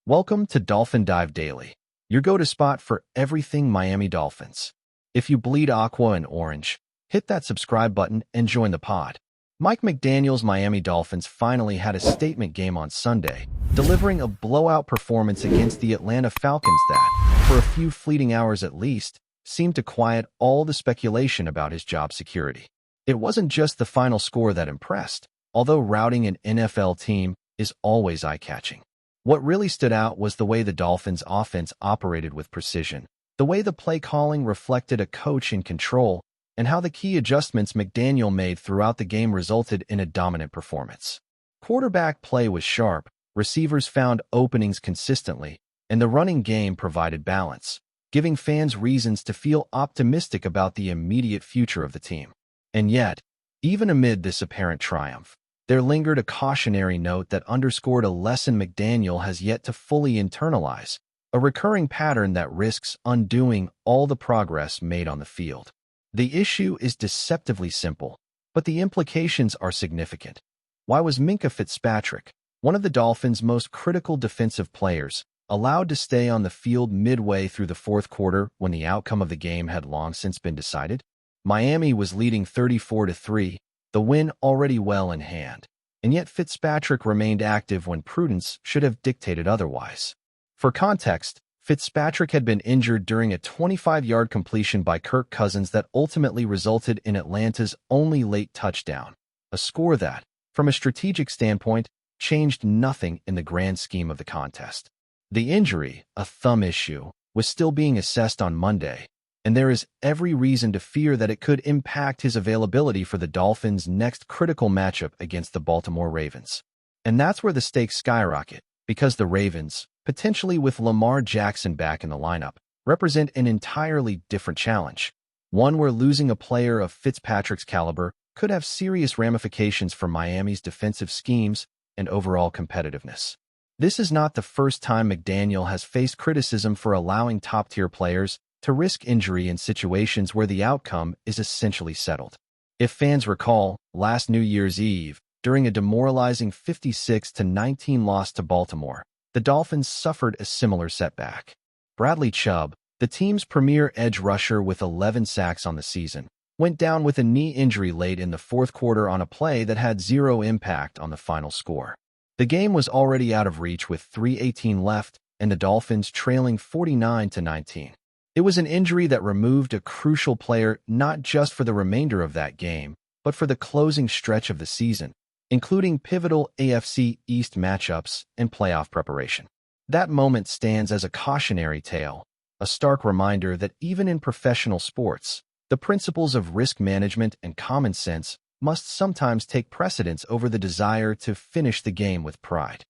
Welcome to Dolphin Dive Daily, your go-to spot for everything Miami Dolphins. If you bleed aqua and orange, hit that subscribe button and join the pod. Mike McDaniel's Miami Dolphins finally had a statement game on Sunday, delivering a blowout performance against the Atlanta Falcons that, for a few fleeting hours at least, seemed to quiet all the speculation about his job security. It wasn't just the final score that impressed, although routing an NFL team is always eye-catching. What really stood out was the way the Dolphins' offense operated with precision, the way the play calling reflected a coach in control, and how the key adjustments McDaniel made throughout the game resulted in a dominant performance. Quarterback play was sharp, receivers found openings consistently, and the running game provided balance, giving fans reasons to feel optimistic about the immediate future of the team. And yet, even amid this apparent triumph, there lingered a cautionary note that underscored a lesson McDaniel has yet to fully internalize, a recurring pattern that risks undoing all the progress made on the field. The issue is deceptively simple, but the implications are significant. Why was Minkah Fitzpatrick, one of the Dolphins' most critical defensive players, allowed to stay on the field midway through the fourth quarter when the outcome of the game had long since been decided? Miami was leading 34-3, the win already well in hand, and yet Fitzpatrick remained active when prudence should have dictated otherwise. For context, Fitzpatrick had been injured during a 25-yard completion by Kirk Cousins that ultimately resulted in Atlanta's only late touchdown, a score that, from a strategic standpoint, changed nothing in the grand scheme of the contest. The injury, a thumb issue, was still being assessed on Monday, and there is every reason to fear that it could impact his availability for the Dolphins' next critical matchup against the Baltimore Ravens. And that's where the stakes skyrocket, because the Ravens, potentially with Lamar Jackson back in the lineup, represent an entirely different challenge, one where losing a player of Fitzpatrick's caliber could have serious ramifications for Miami's defensive schemes and overall competitiveness. This is not the first time McDaniel has faced criticism for allowing top-tier players to risk injury in situations where the outcome is essentially settled. If fans recall, last New Year's Eve, during a demoralizing 56-19 loss to Baltimore, the Dolphins suffered a similar setback. Bradley Chubb, the team's premier edge rusher with 11 sacks on the season, went down with a knee injury late in the fourth quarter on a play that had zero impact on the final score. The game was already out of reach with 3:18 left and the Dolphins trailing 49-19. It was an injury that removed a crucial player not just for the remainder of that game, but for the closing stretch of the season, including pivotal AFC East matchups and playoff preparation. That moment stands as a cautionary tale, a stark reminder that even in professional sports, the principles of risk management and common sense must sometimes take precedence over the desire to finish the game with pride.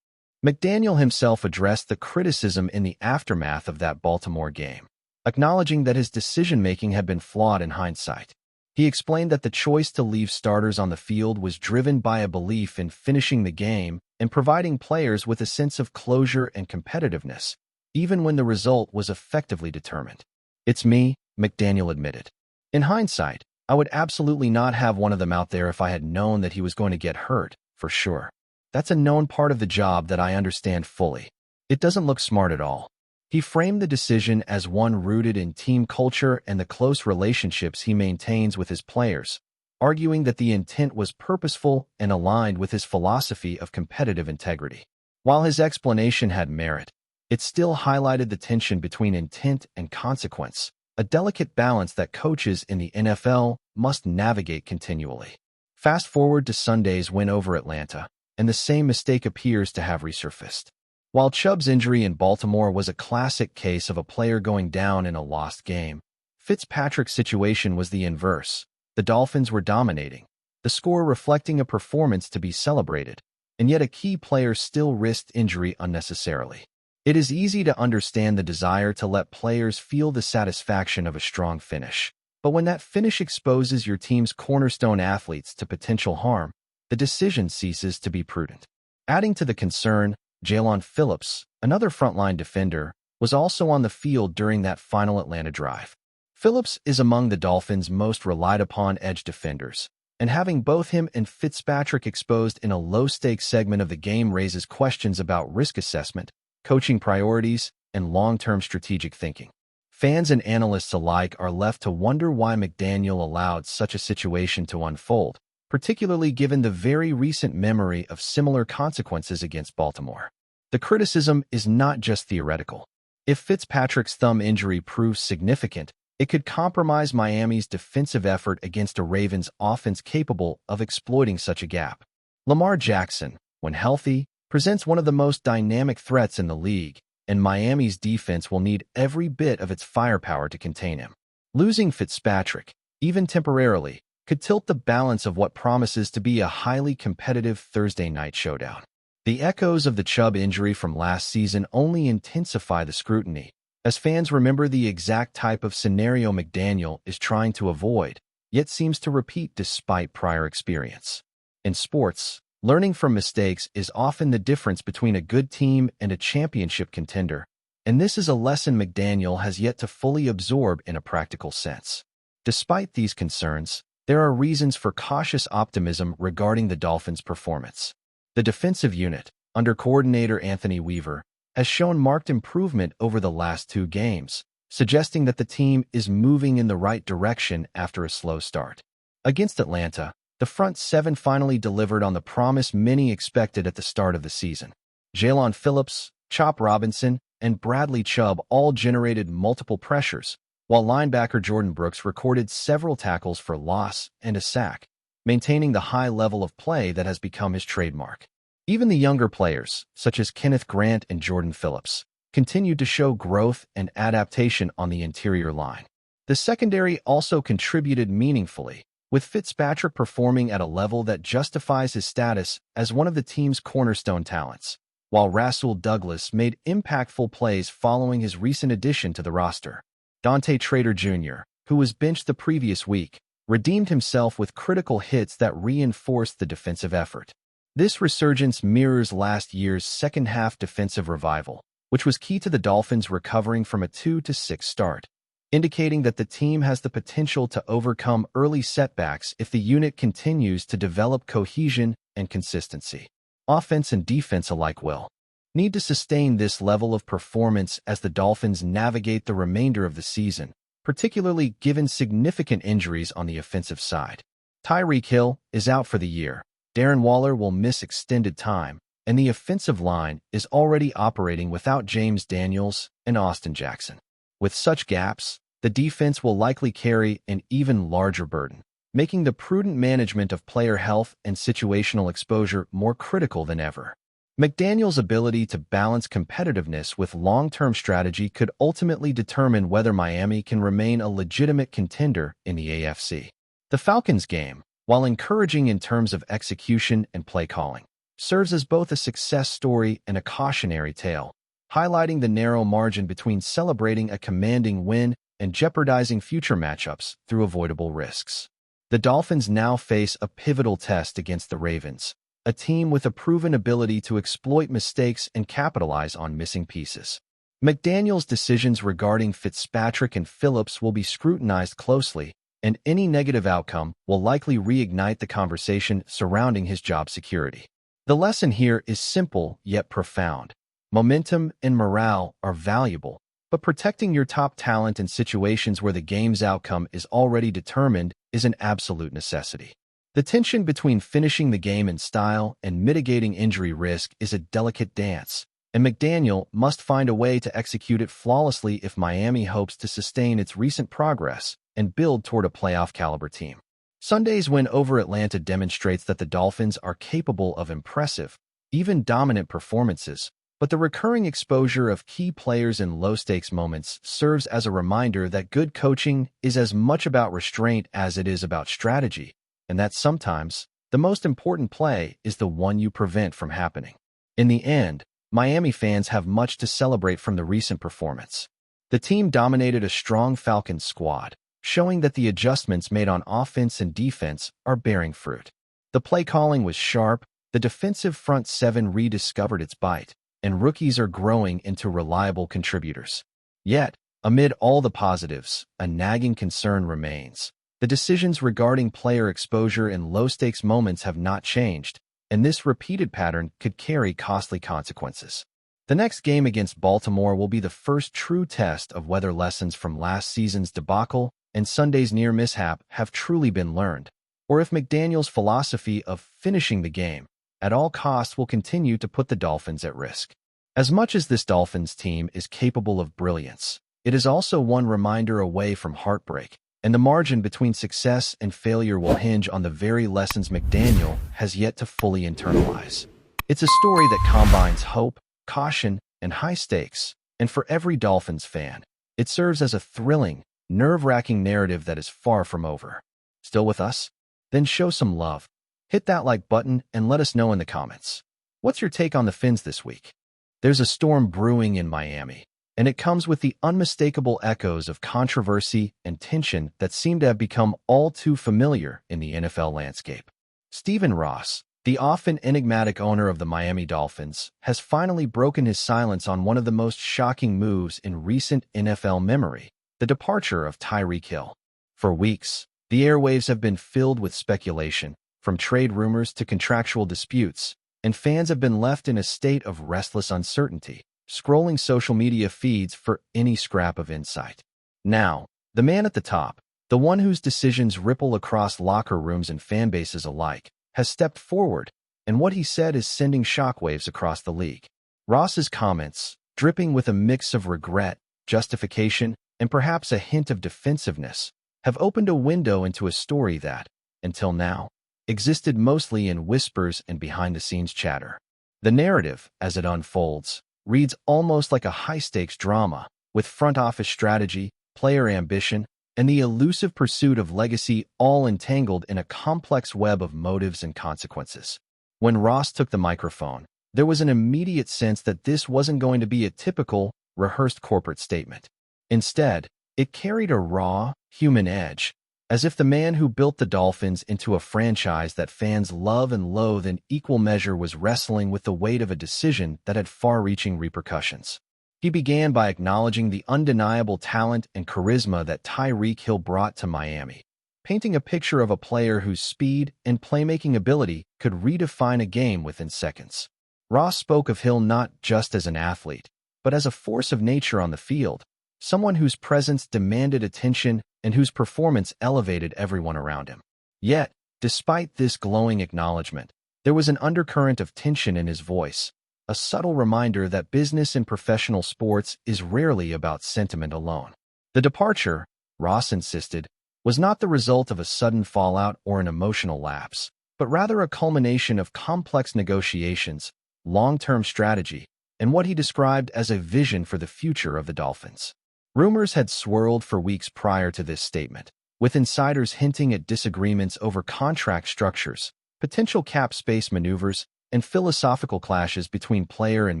McDaniel himself addressed the criticism in the aftermath of that Baltimore game, acknowledging that his decision-making had been flawed in hindsight. He explained that the choice to leave starters on the field was driven by a belief in finishing the game and providing players with a sense of closure and competitiveness, even when the result was effectively determined. "It's me," McDaniel admitted. "In hindsight, I would absolutely not have one of them out there if I had known that he was going to get hurt, for sure. That's a known part of the job that I understand fully. It doesn't look smart at all." He framed the decision as one rooted in team culture and the close relationships he maintains with his players, arguing that the intent was purposeful and aligned with his philosophy of competitive integrity. While his explanation had merit, it still highlighted the tension between intent and consequence, a delicate balance that coaches in the NFL must navigate continually. Fast forward to Sunday's win over Atlanta, and the same mistake appears to have resurfaced. While Chubb's injury in Baltimore was a classic case of a player going down in a lost game, Fitzpatrick's situation was the inverse. The Dolphins were dominating, the score reflecting a performance to be celebrated, and yet a key player still risked injury unnecessarily. It is easy to understand the desire to let players feel the satisfaction of a strong finish, but when that finish exposes your team's cornerstone athletes to potential harm, the decision ceases to be prudent. Adding to the concern, Jaelan Phillips, another frontline defender, was also on the field during that final Atlanta drive. Phillips is among the Dolphins' most relied-upon edge defenders, and having both him and Fitzpatrick exposed in a low-stakes segment of the game raises questions about risk assessment, coaching priorities, and long-term strategic thinking. Fans and analysts alike are left to wonder why McDaniel allowed such a situation to unfold, particularly given the very recent memory of similar consequences against Baltimore. The criticism is not just theoretical. If Fitzpatrick's thumb injury proves significant, it could compromise Miami's defensive effort against a Ravens offense capable of exploiting such a gap. Lamar Jackson, when healthy, presents one of the most dynamic threats in the league, and Miami's defense will need every bit of its firepower to contain him. Losing Fitzpatrick, even temporarily, could tilt the balance of what promises to be a highly competitive Thursday night showdown. The echoes of the Chubb injury from last season only intensify the scrutiny, as fans remember the exact type of scenario McDaniel is trying to avoid, yet seems to repeat despite prior experience. In sports, learning from mistakes is often the difference between a good team and a championship contender, and this is a lesson McDaniel has yet to fully absorb in a practical sense. Despite these concerns, there are reasons for cautious optimism regarding the Dolphins' performance. The defensive unit, under coordinator Anthony Weaver, has shown marked improvement over the last 2 games, suggesting that the team is moving in the right direction after a slow start. Against Atlanta, the front 7 finally delivered on the promise many expected at the start of the season. Jalen Phillips, Chop Robinson, and Bradley Chubb all generated multiple pressures, while linebacker Jordan Brooks recorded several tackles for loss and a sack, maintaining the high level of play that has become his trademark. Even the younger players, such as Kenneth Grant and Jordan Phillips, continued to show growth and adaptation on the interior line. The secondary also contributed meaningfully, with Fitzpatrick performing at a level that justifies his status as one of the team's cornerstone talents, while Rasul Douglas made impactful plays following his recent addition to the roster. Dante Trader Jr., who was benched the previous week, redeemed himself with critical hits that reinforced the defensive effort. This resurgence mirrors last year's second-half defensive revival, which was key to the Dolphins recovering from a 2-6 start, indicating that the team has the potential to overcome early setbacks if the unit continues to develop cohesion and consistency. Offense and defense alike will need to sustain this level of performance as the Dolphins navigate the remainder of the season, particularly given significant injuries on the offensive side. TYREEK Hill is out for the year, Darren Waller will miss extended time, and the offensive line is already operating without James Daniels and Austin Jackson. With such gaps, the defense will likely carry an even larger burden, making the prudent management of player health and situational exposure more critical than ever. McDaniel's ability to balance competitiveness with long-term strategy could ultimately determine whether Miami can remain a legitimate contender in the AFC. The Falcons game, while encouraging in terms of execution and play calling, serves as both a success story and a cautionary tale, highlighting the narrow margin between celebrating a commanding win and jeopardizing future matchups through avoidable risks. The Dolphins now face a pivotal test against the Ravens, a team with a proven ability to exploit mistakes and capitalize on missing pieces. McDaniel's decisions regarding Fitzpatrick and Phillips will be scrutinized closely, and any negative outcome will likely reignite the conversation surrounding his job security. The lesson here is simple yet profound. Momentum and morale are valuable, but protecting your top talent in situations where the game's outcome is already determined is an absolute necessity. The tension between finishing the game in style and mitigating injury risk is a delicate dance, and McDaniel must find a way to execute it flawlessly if Miami hopes to sustain its recent progress and build toward a playoff-caliber team. Sunday's win over Atlanta demonstrates that the Dolphins are capable of impressive, even dominant performances, but the recurring exposure of key players in low-stakes moments serves as a reminder that good coaching is as much about restraint as it is about strategy, and that sometimes the most important play is the one you prevent from happening. In the end, Miami fans have much to celebrate from the recent performance. The team dominated a strong Falcons squad, showing that the adjustments made on offense and defense are bearing fruit. The play calling was sharp, the defensive front 7 rediscovered its bite, and rookies are growing into reliable contributors. Yet, amid all the positives, a nagging concern remains. The decisions regarding player exposure in low-stakes moments have not changed, and this repeated pattern could carry costly consequences. The next game against Baltimore will be the first true test of whether lessons from last season's debacle and Sunday's near mishap have truly been learned, or if McDaniel's philosophy of finishing the game at all costs will continue to put the Dolphins at risk. As much as this Dolphins team is capable of brilliance, it is also one reminder away from heartbreak, and the margin between success and failure will hinge on the very lessons McDaniel has yet to fully internalize. It's a story that combines hope, caution, and high stakes, and for every Dolphins fan, it serves as a thrilling, nerve-wracking narrative that is far from over. Still with us? Then show some love. Hit that like button and let us know in the comments. What's your take on the Fins this week? There's a storm brewing in Miami, and it comes with the unmistakable echoes of controversy and tension that seem to have become all too familiar in the NFL landscape. Stephen Ross, the often enigmatic owner of the Miami Dolphins, has finally broken his silence on one of the most shocking moves in recent NFL memory, the departure of Tyreek Hill. For weeks, the airwaves have been filled with speculation, from trade rumors to contractual disputes, and fans have been left in a state of restless uncertainty, scrolling social media feeds for any scrap of insight. Now, the man at the top, the one whose decisions ripple across locker rooms and fan bases alike, has stepped forward, and what he said is sending shockwaves across the league. Ross's comments, dripping with a mix of regret, justification, and perhaps a hint of defensiveness, have opened a window into a story that, until now, existed mostly in whispers and behind-the-scenes chatter. The narrative, as it unfolds, reads almost like a high-stakes drama, with front-office strategy, player ambition, and the elusive pursuit of legacy all entangled in a complex web of motives and consequences. When Ross took the microphone, there was an immediate sense that this wasn't going to be a typical, rehearsed corporate statement. Instead, it carried a raw, human edge, as if the man who built the Dolphins into a franchise that fans love and loathe in equal measure was wrestling with the weight of a decision that had far-reaching repercussions. He began by acknowledging the undeniable talent and charisma that Tyreek Hill brought to Miami, painting a picture of a player whose speed and playmaking ability could redefine a game within seconds. Ross spoke of Hill not just as an athlete, but as a force of nature on the field, someone whose presence demanded attention and whose performance elevated everyone around him. Yet, despite this glowing acknowledgement, there was an undercurrent of tension in his voice, a subtle reminder that business in professional sports is rarely about sentiment alone. The departure, Ross insisted, was not the result of a sudden fallout or an emotional lapse, but rather a culmination of complex negotiations, long-term strategy, and what he described as a vision for the future of the Dolphins. Rumors had swirled for weeks prior to this statement, with insiders hinting at disagreements over contract structures, potential cap space maneuvers, and philosophical clashes between player and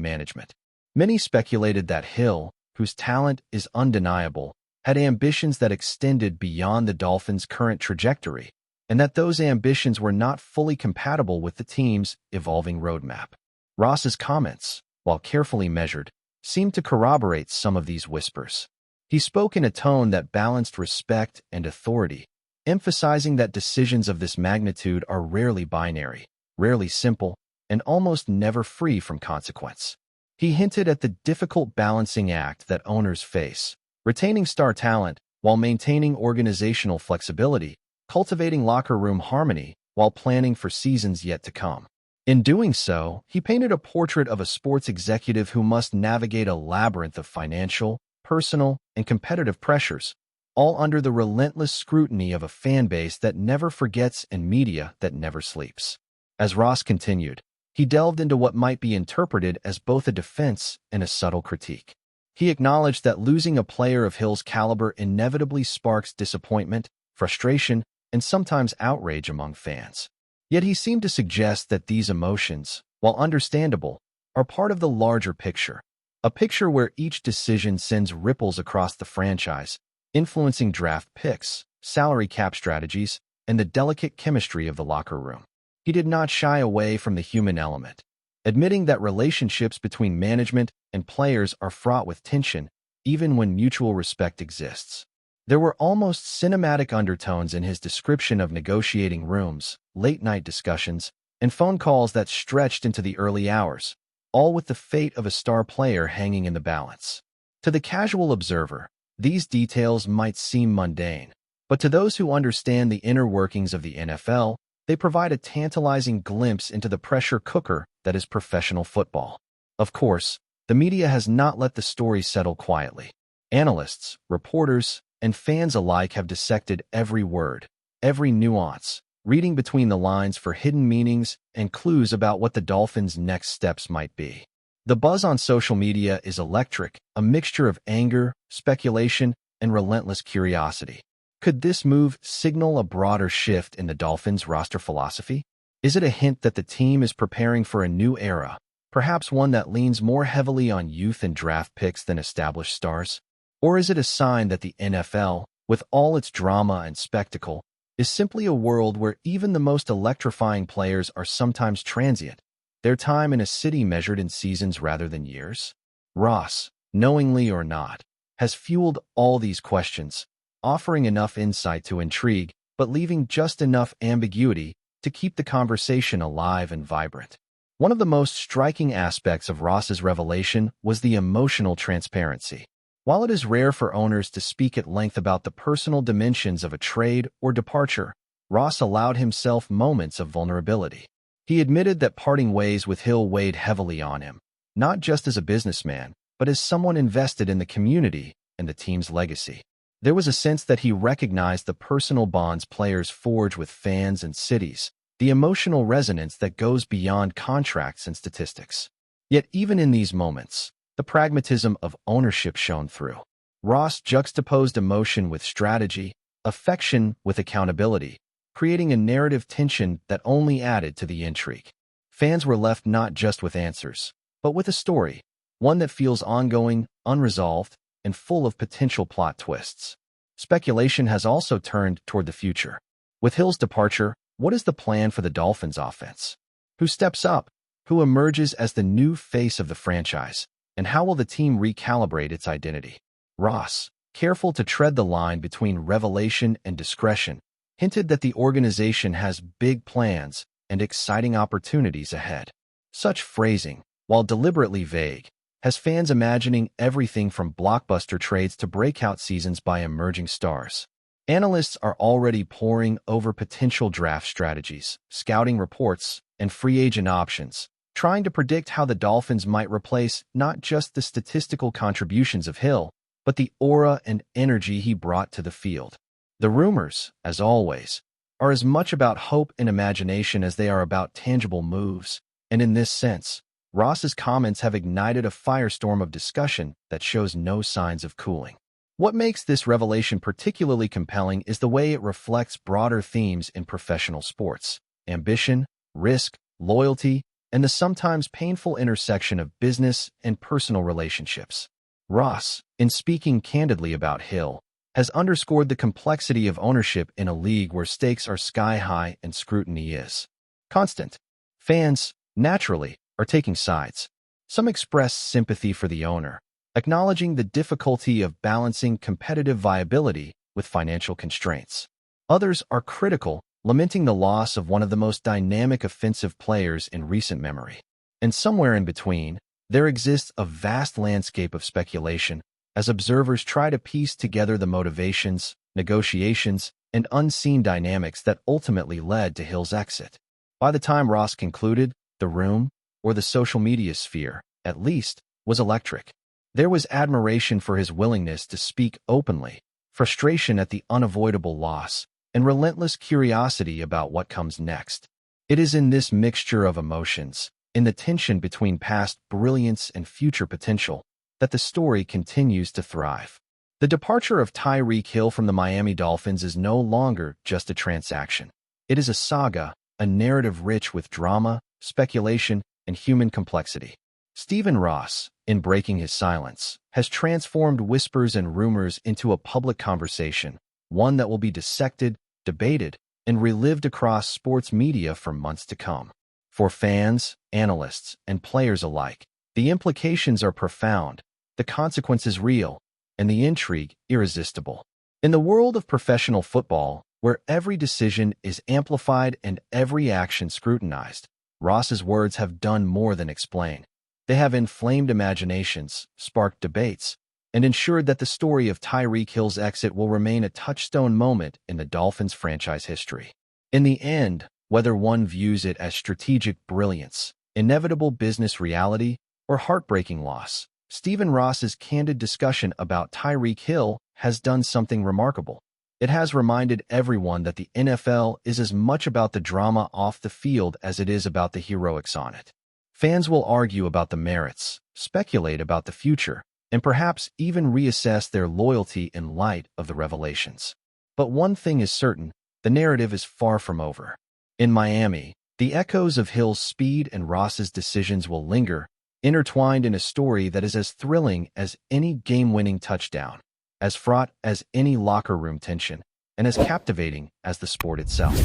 management. Many speculated that Hill, whose talent is undeniable, had ambitions that extended beyond the Dolphins' current trajectory, and that those ambitions were not fully compatible with the team's evolving roadmap. Ross's comments, while carefully measured, seemed to corroborate some of these whispers. He spoke in a tone that balanced respect and authority, emphasizing that decisions of this magnitude are rarely binary, rarely simple, and almost never free from consequence. He hinted at the difficult balancing act that owners face, retaining star talent while maintaining organizational flexibility, cultivating locker room harmony while planning for seasons yet to come. In doing so, he painted a portrait of a sports executive who must navigate a labyrinth of financial, personal, and competitive pressures, all under the relentless scrutiny of a fan base that never forgets and media that never sleeps. As Ross continued, he delved into what might be interpreted as both a defense and a subtle critique. He acknowledged that losing a player of Hill's caliber inevitably sparks disappointment, frustration, and sometimes outrage among fans. Yet he seemed to suggest that these emotions, while understandable, are part of the larger picture, a picture where each decision sends ripples across the franchise, influencing draft picks, salary cap strategies, and the delicate chemistry of the locker room. He did not shy away from the human element, admitting that relationships between management and players are fraught with tension, even when mutual respect exists. There were almost cinematic undertones in his description of negotiating rooms, late-night discussions, and phone calls that stretched into the early hours, all with the fate of a star player hanging in the balance. To the casual observer, these details might seem mundane, but to those who understand the inner workings of the NFL, they provide a tantalizing glimpse into the pressure cooker that is professional football. Of course, the media has not let the story settle quietly. Analysts, reporters, and fans alike have dissected every word, every nuance, reading between the lines for hidden meanings and clues about what the Dolphins' next steps might be. The buzz on social media is electric, a mixture of anger, speculation, and relentless curiosity. Could this move signal a broader shift in the Dolphins' roster philosophy? Is it a hint that the team is preparing for a new era, perhaps one that leans more heavily on youth and draft picks than established stars? Or is it a sign that the NFL, with all its drama and spectacle, is simply a world where even the most electrifying players are sometimes transient, their time in a city measured in seasons rather than years? Ross, knowingly or not, has fueled all these questions, offering enough insight to intrigue, but leaving just enough ambiguity to keep the conversation alive and vibrant. One of the most striking aspects of Ross's revelation was the emotional transparency. While it is rare for owners to speak at length about the personal dimensions of a trade or departure, Ross allowed himself moments of vulnerability. He admitted that parting ways with Hill weighed heavily on him, not just as a businessman, but as someone invested in the community and the team's legacy. There was a sense that he recognized the personal bonds players forge with fans and cities, the emotional resonance that goes beyond contracts and statistics. Yet even in these moments, the pragmatism of ownership shone through. Ross juxtaposed emotion with strategy, affection with accountability, creating a narrative tension that only added to the intrigue. Fans were left not just with answers, but with a story, one that feels ongoing, unresolved, and full of potential plot twists. Speculation has also turned toward the future. With Hill's departure, what is the plan for the Dolphins offense? Who steps up? Who emerges as the new face of the franchise? And how will the team recalibrate its identity? Ross, careful to tread the line between revelation and discretion, hinted that the organization has big plans and exciting opportunities ahead. Such phrasing, while deliberately vague, has fans imagining everything from blockbuster trades to breakout seasons by emerging stars. Analysts are already poring over potential draft strategies, scouting reports, and free agent options, trying to predict how the Dolphins might replace not just the statistical contributions of Hill, but the aura and energy he brought to the field. The rumors, as always, are as much about hope and imagination as they are about tangible moves, and in this sense, Ross's comments have ignited a firestorm of discussion that shows no signs of cooling. What makes this revelation particularly compelling is the way it reflects broader themes in professional sports: ambition, risk, loyalty, and the sometimes painful intersection of business and personal relationships. Ross, in speaking candidly about Hill, has underscored the complexity of ownership in a league where stakes are sky-high and scrutiny is constant. Fans, naturally, are taking sides. Some express sympathy for the owner, acknowledging the difficulty of balancing competitive viability with financial constraints. Others are critical, lamenting the loss of one of the most dynamic offensive players in recent memory. And somewhere in between, there exists a vast landscape of speculation as observers try to piece together the motivations, negotiations, and unseen dynamics that ultimately led to Hill's exit. By the time Ross concluded, the room, or the social media sphere, at least, was electric. There was admiration for his willingness to speak openly, frustration at the unavoidable loss, and relentless curiosity about what comes next. It is in this mixture of emotions, in the tension between past brilliance and future potential, that the story continues to thrive. The departure of TYREEK Hill from the Miami Dolphins is no longer just a transaction. It is a saga, a narrative rich with drama, speculation, and human complexity. Stephen Ross, in breaking his silence, has transformed whispers and rumors into a public conversation, one that will be dissected, debated, and relived across sports media for months to come. For fans, analysts, and players alike, the implications are profound, the consequences real, and the intrigue irresistible. In the world of professional football, where every decision is amplified and every action scrutinized, Ross's words have done more than explain. They have inflamed imaginations, sparked debates, and ensured that the story of Tyreek Hill's exit will remain a touchstone moment in the Dolphins franchise history. In the end, whether one views it as strategic brilliance, inevitable business reality, or heartbreaking loss, Stephen Ross's candid discussion about Tyreek Hill has done something remarkable. It has reminded everyone that the NFL is as much about the drama off the field as it is about the heroics on it. Fans will argue about the merits, speculate about the future, and perhaps even reassess their loyalty in light of the revelations. But one thing is certain, the narrative is far from over. In Miami, the echoes of Hill's speed and Ross's decisions will linger, intertwined in a story that is as thrilling as any game-winning touchdown, as fraught as any locker room tension, and as captivating as the sport itself.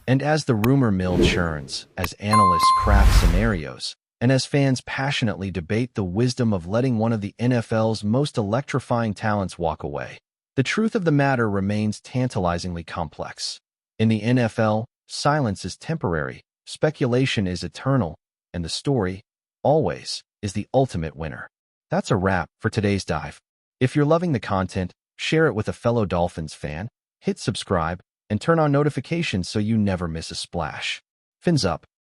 And as the rumor mill churns, as analysts craft scenarios, and as fans passionately debate the wisdom of letting one of the NFL's most electrifying talents walk away, the truth of the matter remains tantalizingly complex. In the NFL, silence is temporary, speculation is eternal, and the story, always, is the ultimate winner. That's a wrap for today's dive. If you're loving the content, share it with a fellow Dolphins fan, hit subscribe, and turn on notifications so you never miss a splash. Fins up.